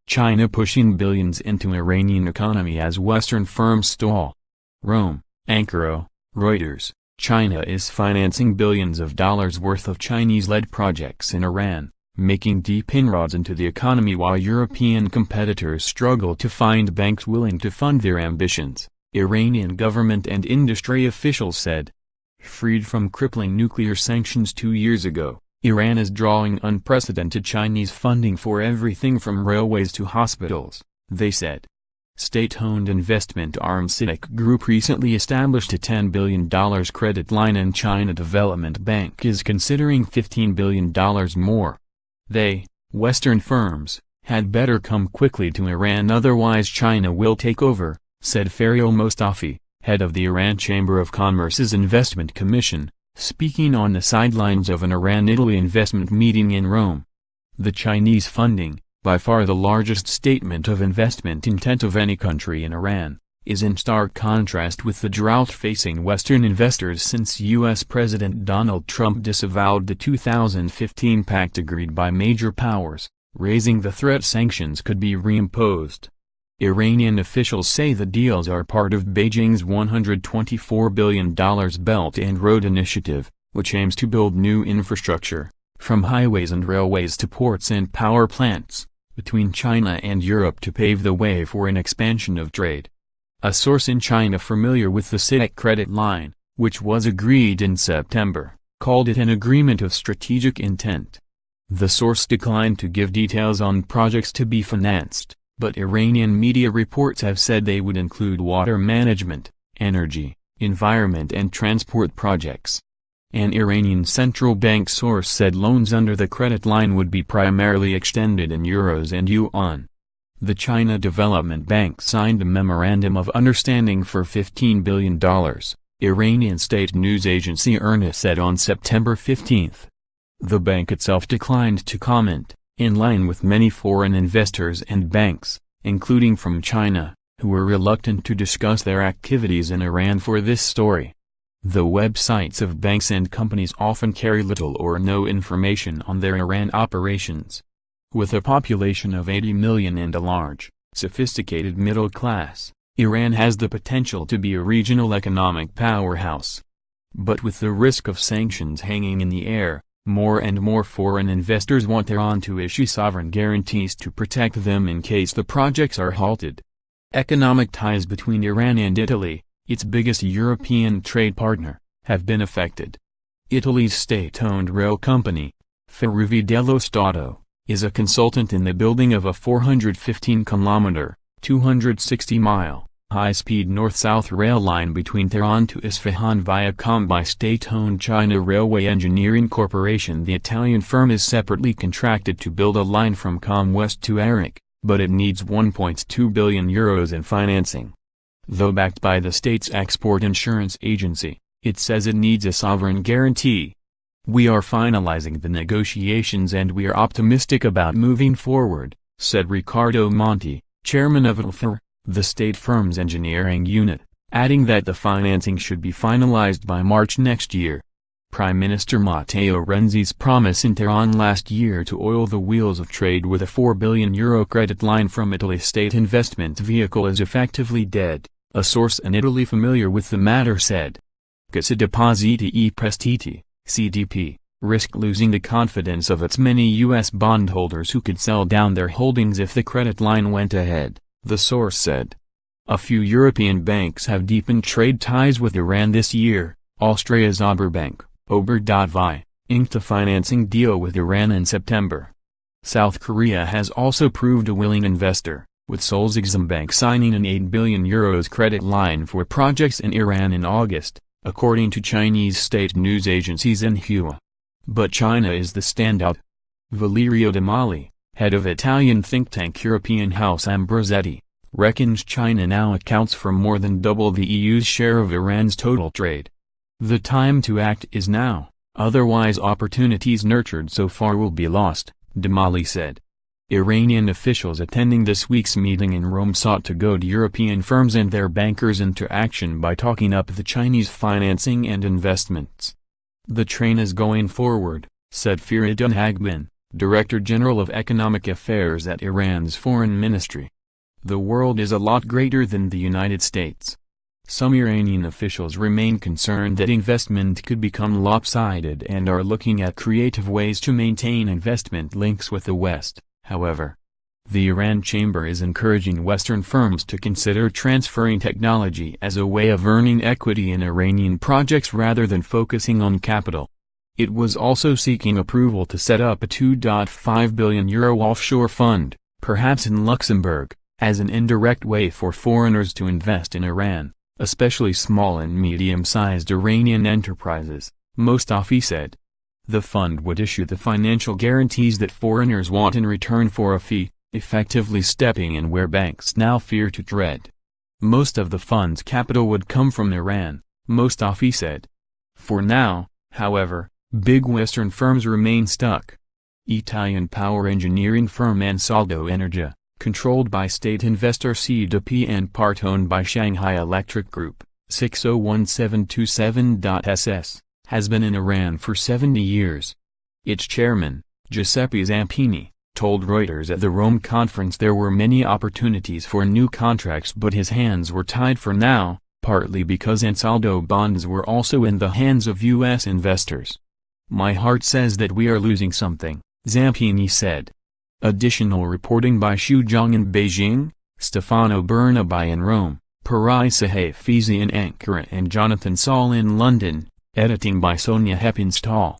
China pushing billions into Iranian economy as Western firms stall. Rome, ANKARA, Reuters. China is financing billions of dollars worth of Chinese-led projects in Iran, making deep inroads into the economy while European competitors struggle to find banks willing to fund their ambitions, Iranian government and industry officials said. Freed from crippling nuclear sanctions 2 years ago, Iran is drawing unprecedented Chinese funding for everything from railways to hospitals, they said. State-owned investment arm CITIC Group recently established a $10 billion credit line and China Development Bank is considering $15 billion more. They, Western firms, had better come quickly to Iran otherwise China will take over, said Ferial Mostofi, head of the Iran Chamber of Commerce's Investment Commission, speaking on the sidelines of an Iran-Italy investment meeting in Rome. The Chinese funding, by far the largest statement of investment intent of any country in Iran, is in stark contrast with the drought facing Western investors since U.S. President Donald Trump disavowed the 2015 pact agreed by major powers, raising the threat sanctions could be reimposed. Iranian officials say the deals are part of Beijing's $124 billion Belt and Road Initiative, which aims to build new infrastructure, from highways and railways to ports and power plants, between China and Europe to pave the way for an expansion of trade. A source in China familiar with the CITIC credit line, which was agreed in September, called it an agreement of strategic intent. The source declined to give details on projects to be financed, but Iranian media reports have said they would include water management, energy, environment and transport projects. An Iranian central bank source said loans under the credit line would be primarily extended in euros and yuan. The China Development Bank signed a memorandum of understanding for $15 billion, Iranian state news agency IRNA said on September 15. The bank itself declined to comment, in line with many foreign investors and banks, including from China, who were reluctant to discuss their activities in Iran for this story. The websites of banks and companies often carry little or no information on their Iran operations. With a population of 80 million and a large, sophisticated middle class, Iran has the potential to be a regional economic powerhouse. But with the risk of sanctions hanging in the air, more and more foreign investors want Iran to issue sovereign guarantees to protect them in case the projects are halted. Economic ties between Iran and Italy, its biggest European trade partner, have been affected. Italy's state-owned rail company, Ferrovie dello Stato, is a consultant in the building of a 415-kilometer, 260-mile, high-speed north-south rail line between Tehran to Isfahan via by state-owned China Railway Engineering Corporation. The Italian firm is separately contracted to build a line from West to Arak, but it needs €1.2 billion in financing. Though backed by the state's export insurance agency, it says it needs a sovereign guarantee. "We are finalizing the negotiations and we are optimistic about moving forward," said Riccardo Monti, chairman of ILFR, the state firm's engineering unit, adding that the financing should be finalized by March next year. Prime Minister Matteo Renzi's promise in Tehran last year to oil the wheels of trade with a €4 billion credit line from Italy's state investment vehicle is effectively dead, a source in Italy familiar with the matter said. Cassa Depositi e Prestiti, CDP, risked losing the confidence of its many U.S. bondholders who could sell down their holdings if the credit line went ahead, the source said. A few European banks have deepened trade ties with Iran this year. Austria's Oberbank, Ober.vi, inked a financing deal with Iran in September. South Korea has also proved a willing investor, with Seoul's Exim Bank signing an €8 billion credit line for projects in Iran in August, according to Chinese state news agencies Xinhua. But China is the standout. Valerio De Mali, head of Italian think tank European House Ambrosetti, reckons China now accounts for more than double the EU's share of Iran's total trade. The time to act is now, otherwise opportunities nurtured so far will be lost, De Mali said. Iranian officials attending this week's meeting in Rome sought to goad European firms and their bankers into action by talking up the Chinese financing and investments. "The train is going forward," said Feridun Hagbin, Director General of Economic Affairs at Iran's Foreign Ministry. The world is a lot greater than the United States. Some Iranian officials remain concerned that investment could become lopsided and are looking at creative ways to maintain investment links with the West, however. The Iran Chamber is encouraging Western firms to consider transferring technology as a way of earning equity in Iranian projects rather than focusing on capital. It was also seeking approval to set up a €2.5 billion offshore fund, perhaps in Luxembourg, as an indirect way for foreigners to invest in Iran, especially small and medium-sized Iranian enterprises, Mostofi said. The fund would issue the financial guarantees that foreigners want in return for a fee, effectively stepping in where banks now fear to tread. Most of the fund's capital would come from Iran, Mostofi said. For now, however, big Western firms remain stuck. Italian power engineering firm Ansaldo Energia, controlled by state investor CITIC and part owned by Shanghai Electric Group, 601727.ss, has been in Iran for 70 years. Its chairman, Giuseppe Zampini, told Reuters at the Rome conference there were many opportunities for new contracts but his hands were tied for now, partly because Ansaldo bonds were also in the hands of U.S. investors. My heart says that we are losing something, Zampini said. Additional reporting by Xu Zhang in Beijing, Stefano Bernabai in Rome, Parisa Hafizi in Ankara and Jonathan Saul in London, editing by Sonia Heppenstall.